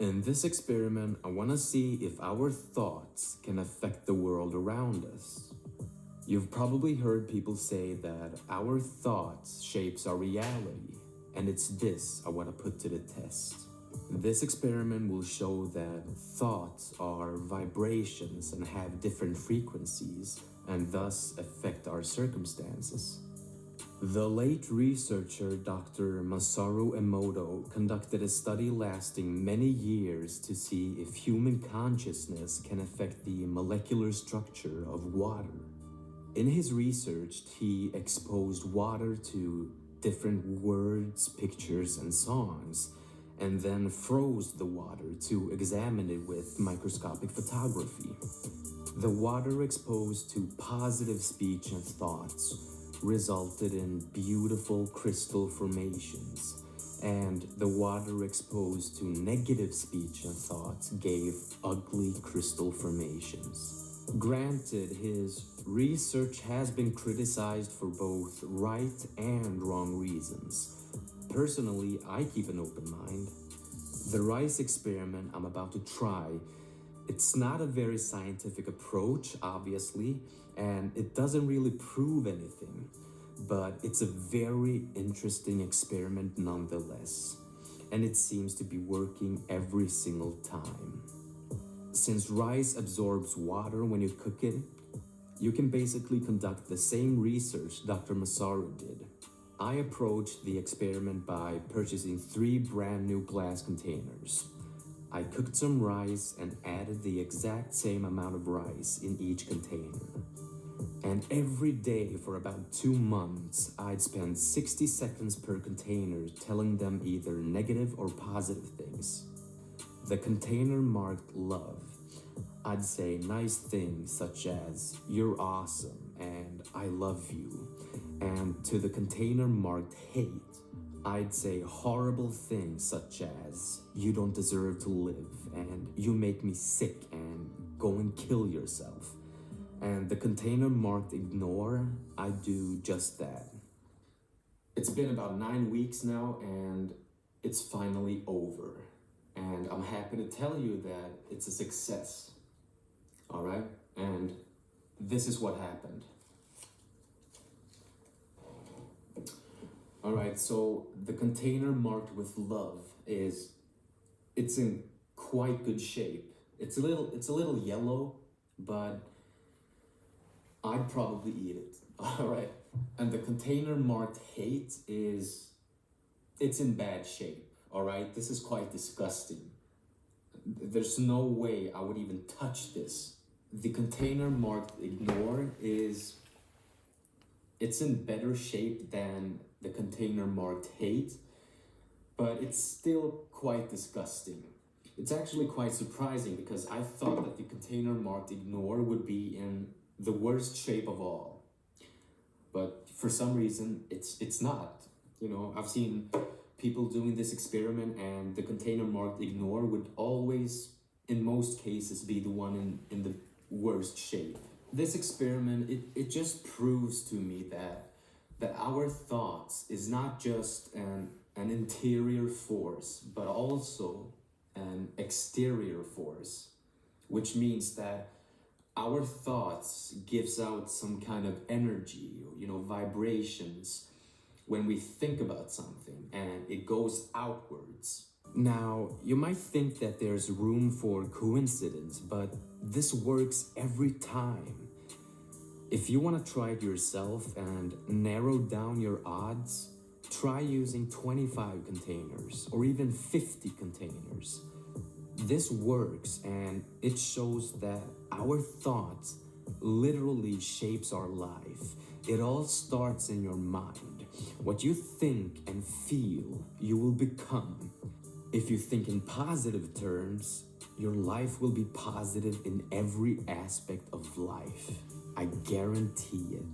In this experiment, I want to see if our thoughts can affect the world around us. You've probably heard people say that our thoughts shapes our reality, and it's this I want to put to the test. This experiment will show that thoughts are vibrations and have different frequencies, and thus affect our circumstances. The late researcher Dr. Etmoto conducted a study lasting many years to see if human consciousness can affect the molecular structure of water. In his research, he exposed water to different words, pictures, and songs, and then froze the water to examine it with microscopic photography. The water exposed to positive speech and thoughts resulted in beautiful crystal formations, and the water exposed to negative speech and thoughts gave ugly crystal formations. Granted, his research has been criticized for both right and wrong reasons. Personally, I keep an open mind. The Rijst experiment I'm about to try, it's not a very scientific approach, obviously, and it doesn't really prove anything, but it's a very interesting experiment nonetheless, and it seems to be working every single time. Since rice absorbs water when you cook it, you can basically conduct the same research Dr. Masaru did. I approached the experiment by purchasing 3 brand new glass containers. I cooked some rice and added the exact same amount of rice in each container. And every day for about 2 months, I'd spend 60 seconds per container telling them either negative or positive things. The container marked love. I'd say nice things such as, "You're awesome," and "I love you." And to the container marked hate, I'd say horrible things such as, "You don't deserve to live," and "You make me sick," and "Go and kill yourself." And the container marked ignore, I do just that. It's been about 9 weeks now, and it's finally over. And I'm happy to tell you that it's a success. All right? And this is what happened. All right, so the container marked with love it's in quite good shape. It's a little yellow, but I'd probably eat it. All right. And the container marked hate it's in bad shape. All right. This is quite disgusting. There's no way I would even touch this. The container marked ignore it's in better shape than the container marked hate, but it's still quite disgusting. It's actually quite surprising because I thought that the container marked ignore would be in the worst shape of all. But for some reason, it's not. You know, I've seen people doing this experiment, and the container marked ignore would always, in most cases, be the one in the worst shape. This experiment, it just proves to me that our thoughts is not just an interior force, but also an exterior force, which means that our thoughts gives out some kind of energy, vibrations when we think about something, and it goes outwards. Now, you might think that there's room for coincidence, but this works every time. If you want to try it yourself and narrow down your odds, try using 25 containers or even 50 containers. This works, and it shows that our thoughts literally shapes our life. It all starts in your mind. What you think and feel, you will become. If you think in positive terms, your life will be positive in every aspect of life. I guarantee it.